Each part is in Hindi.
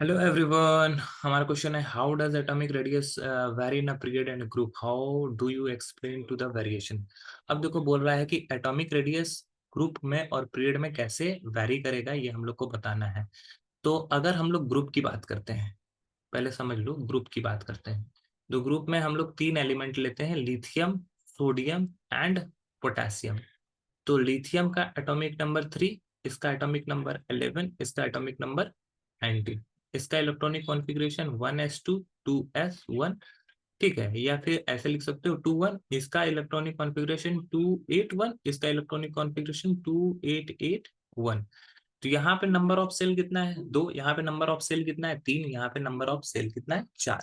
हेलो एवरीवन, हमारा क्वेश्चन है how does atomic radius vary in a period and group, how do you explain to the variation. अब देखो बोल रहा है कि एटॉमिक रेडियस ग्रुप में और पीरियड में कैसे वेरी करेगा, ये हम लोग को बताना है। तो अगर हम लोग ग्रुप की बात करते हैं, पहले समझ लो ग्रुप की बात करते हैं। तो ग्रुप में हम लोग तीन एलिमेंट लेते हैं, लिथियम, सोडियम एंड पोटेशियम। तो लिथियम का एटॉमिक नंबर 3, इसका एटॉमिक नंबर 11, इसका एटॉमिक नंबर 19। इसका इलेक्ट्रॉनिक कॉन्फ़िगरेशन 1s2 2s1। ठीक है, या फिर ऐसे लिख सकते हो 2 1, इसका इलेक्ट्रॉनिक कॉन्फ़िगरेशन 2 8 1, इसका इलेक्ट्रॉनिक कॉन्फ़िगरेशन 2 8 8 1। तो यहाँ पे नंबर ऑफ सेल कितना है? 2। यहाँ पे नंबर ऑफ सेल कितना है? 3। यहाँ पे नंबर ऑफ सेल कितना है? 4।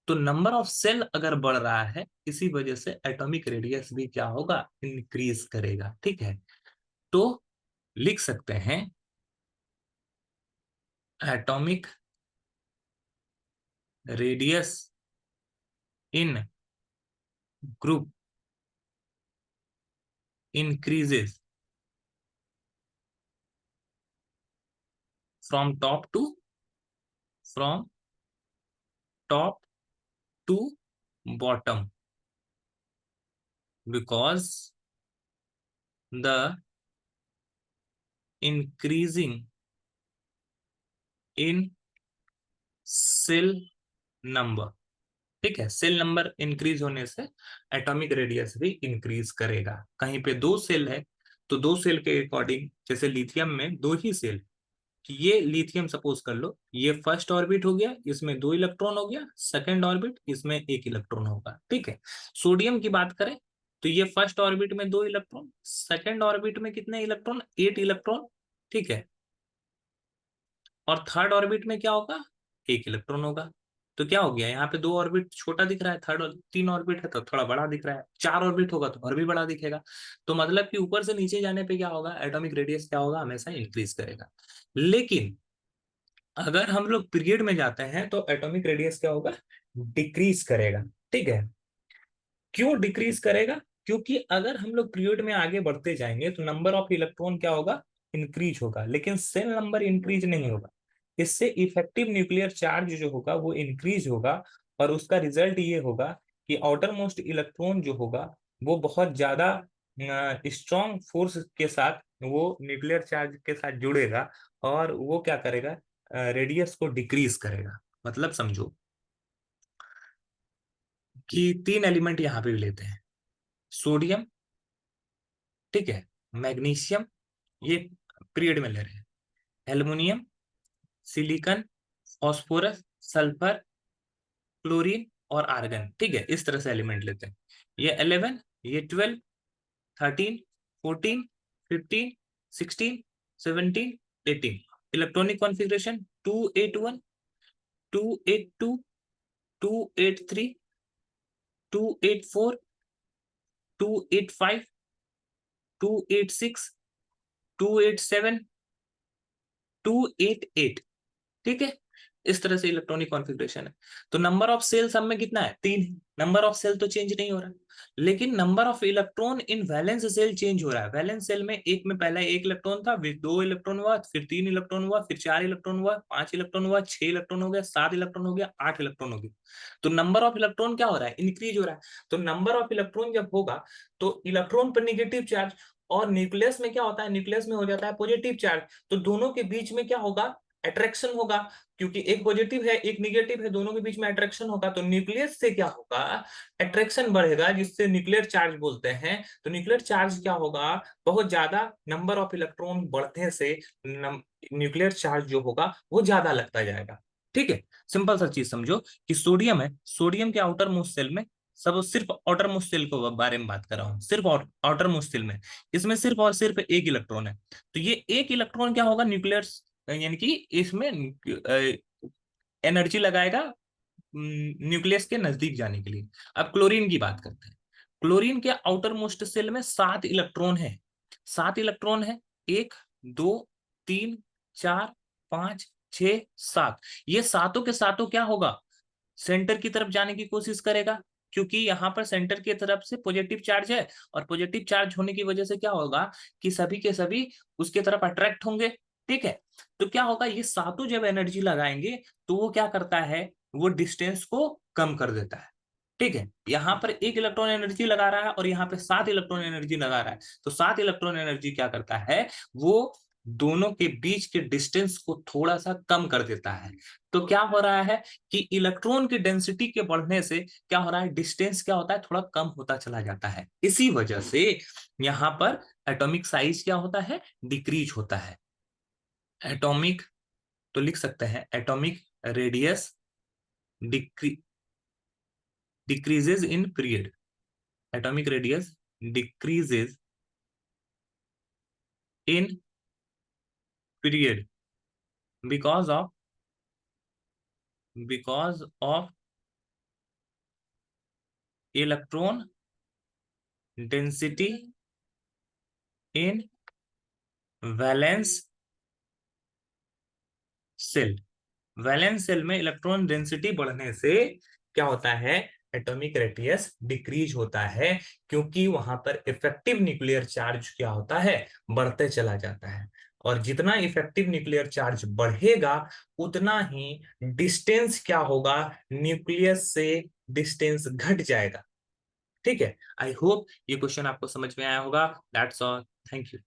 तो नंबर ऑफ सेल अगर बढ़ रहा है, इसी वजह से एटॉमिक रेडियस भी क्या होगा? इंक्रीज करेगा। ठीक है, तो लिख सकते हैं atomic radius in group increases from top to from top to bottom because the increasing in shell number. ठीक है, सेल नंबर इंक्रीज होने से एटॉमिक रेडियस भी इंक्रीज करेगा। कहीं पे दो सेल है तो दो सेल के अकॉर्डिंग, जैसे लिथियम में दो ही सेल, कि ये लिथियम सपोज कर लो, ये फर्स्ट ऑर्बिट हो गया, इसमें 2 इलेक्ट्रॉन हो गया, सेकंड ऑर्बिट इसमें 1 इलेक्ट्रॉन होगा। ठीक है, सोडियम की बात करें तो ये फर्स्ट ऑर्बिट में 2 इलेक्ट्रॉन, सेकंड ऑर्बिट में कितने इलेक्ट्रॉन? 8 इलेक्ट्रॉन। ठीक है, और थर्ड ऑर्बिट में क्या होगा? 1 इलेक्ट्रॉन होगा। तो क्या हो गया, यहाँ पे 2 ऑर्बिट छोटा दिख रहा है, थर्ड और 3 ऑर्बिट है तो थोड़ा बड़ा दिख रहा है, 4 ऑर्बिट होगा तो और भी बड़ा दिखेगा। तो मतलब कि ऊपर से नीचे जाने पे क्या होगा? एटॉमिक रेडियस क्या होगा? हमेशा इंक्रीज करेगा। लेकिन अगर हम लोग पीरियड में जाते हैं तो एटॉमिक रेडियस क्या होगा? डिक्रीज करेगा। ठीक है, क्यों डिक्रीज करेगा? क्योंकि अगर हम लोग पीरियड में आगे बढ़ते जाएंगे तो नंबर ऑफ इलेक्ट्रॉन क्या होगा? इंक्रीज होगा, लेकिन सेल नंबर इंक्रीज नहीं होगा। इससे इफेक्टिव न्यूक्लियर चार्ज जो होगा वो इंक्रीज होगा, और उसका रिजल्ट ये होगा कि आउटर मोस्ट इलेक्ट्रॉन जो होगा वो बहुत ज्यादा स्ट्रॉन्ग फोर्स के साथ वो न्यूक्लियर चार्ज के साथ जुड़ेगा, और वो क्या करेगा? रेडियस को डिक्रीज करेगा। मतलब समझो कि तीन एलिमेंट यहाँ पे भी लेते हैं, सोडियम, ठीक है, मैग्नीशियम, ये पीरियड में ले रहे हैं, aluminium, silicon, phosphorus, sulphur, chlorine और आर्गन। ठीक है, इस तरह से एलिमेंट लेते हैं। ये 11, ये 12, 13, 14, 15, 16, 17, 18। Electronic configuration 2 8 1, 2 8 2, 2 8 3, 2 8 4, 2 8 5, 2 8 6, 2 8 7, 2 8 8। ठीक है, इस तरह से इलेक्ट्रॉनिक कॉन्फ़िगरेशन है। तो नंबर ऑफ सेल सब में कितना है? 3। नंबर ऑफ सेल तो चेंज नहीं हो रहा, लेकिन number of electron in valence shell change हो रहा है। वैलेंस सेल में एक में पहले 1 इलेक्ट्रॉन था, फिर 2 इलेक्ट्रॉन हुआ, फिर 3 इलेक्ट्रॉन हुआ, फिर 4 इलेक्ट्रॉन हुआ, 5 इलेक्ट्रॉन हुआ, 6 इलेक्ट्रॉन हो गया, 7 इलेक्ट्रॉन हो गया, 8 इलेक्ट्रॉन हो गया। तो नंबर ऑफ इलेक्ट्रॉन क्या हो रहा है? इंक्रीज हो रहा है। तो नंबर ऑफ इलेक्ट्रॉन जब होगा तो इलेक्ट्रॉन पर निगेटिव चार्ज, और न्यूक्लियस में क्या होता है? न्यूक्लियस में हो जाता है पॉजिटिव चार्ज। तो दोनों के बीच में क्या होगा? अट्रैक्शन होगा, क्योंकि एक पॉजिटिव है एक निगेटिव है, दोनों के बीच में अट्रैक्शन होगा। तो न्यूक्लियस से क्या होगा? अट्रैक्शन बढ़ेगा, जिससे न्यूक्लियर चार्ज बोलते हैं। तो न्यूक्लियर चार्ज क्या होगा? बहुत ज्यादा नंबर ऑफ इलेक्ट्रॉन बढ़ने से न्यूक्लियर चार्ज जो होगा वो ज्यादा लगता जाएगा। ठीक है, सिंपल सा चीज समझो कि सोडियम है, सोडियम के आउटर मोस्ट सेल में, सब सिर्फ आउटर मोस्ट सेल के बारे में बात कर रहा हूँ, सिर्फ आउटर मोस्ट सेल में, इसमें सिर्फ और सिर्फ 1 इलेक्ट्रॉन है। तो ये 1 इलेक्ट्रॉन क्या होगा? न्यूक्लियर, यानी कि इसमें एनर्जी लगाएगा न्यूक्लियस के नजदीक जाने के लिए। अब क्लोरीन की बात करते हैं। क्लोरीन के आउटर मोस्ट सेल में 7 इलेक्ट्रॉन है। 7 इलेक्ट्रॉन है, 1 2 3 4 5 6 7। ये सातों के सातों क्या होगा? सेंटर की तरफ जाने की कोशिश करेगा, क्योंकि यहाँ पर सेंटर की तरफ से पॉजिटिव चार्ज है, और पॉजिटिव चार्ज होने की वजह से क्या होगा कि सभी के सभी उसके तरफ अट्रैक्ट होंगे। ठीक है। तो क्या होगा, ये सातों जब एनर्जी लगाएंगे तो वो क्या करता है, वो डिस्टेंस को कम कर देता है। ठीक है, यहाँ पर एक इलेक्ट्रॉन एनर्जी लगा रहा है और यहाँ पे 7 इलेक्ट्रॉन एनर्जी लगा रहा है, तो 7 इलेक्ट्रॉन एनर्जी क्या करता है, वो दोनों के बीच के डिस्टेंस को थोड़ा सा कम कर देता है। तो क्या हो रहा है कि इलेक्ट्रॉन की डेंसिटी के बढ़ने से क्या हो रहा है, डिस्टेंस क्या होता है, थोड़ा कम होता चला जाता है। इसी वजह से यहाँ पर एटॉमिक साइज क्या होता है, डिक्रीज होता है। एटॉमिक, तो लिख सकते हैं atomic radius decreases in period. Atomic radius decreases in period because of electron density in valence shell. Valence shell में इलेक्ट्रॉन डेंसिटी बढ़ने से क्या होता है, एटॉमिक रेडियस डिक्रीज होता है, क्योंकि वहां पर इफेक्टिव न्यूक्लियर चार्ज क्या होता है, बढ़ते चला जाता है। और जितना इफेक्टिव न्यूक्लियर चार्ज बढ़ेगा उतना ही डिस्टेंस क्या होगा, न्यूक्लियस से डिस्टेंस घट जाएगा। ठीक है, आई होप ये क्वेश्चन आपको समझ में आया होगा। That's all, thank you.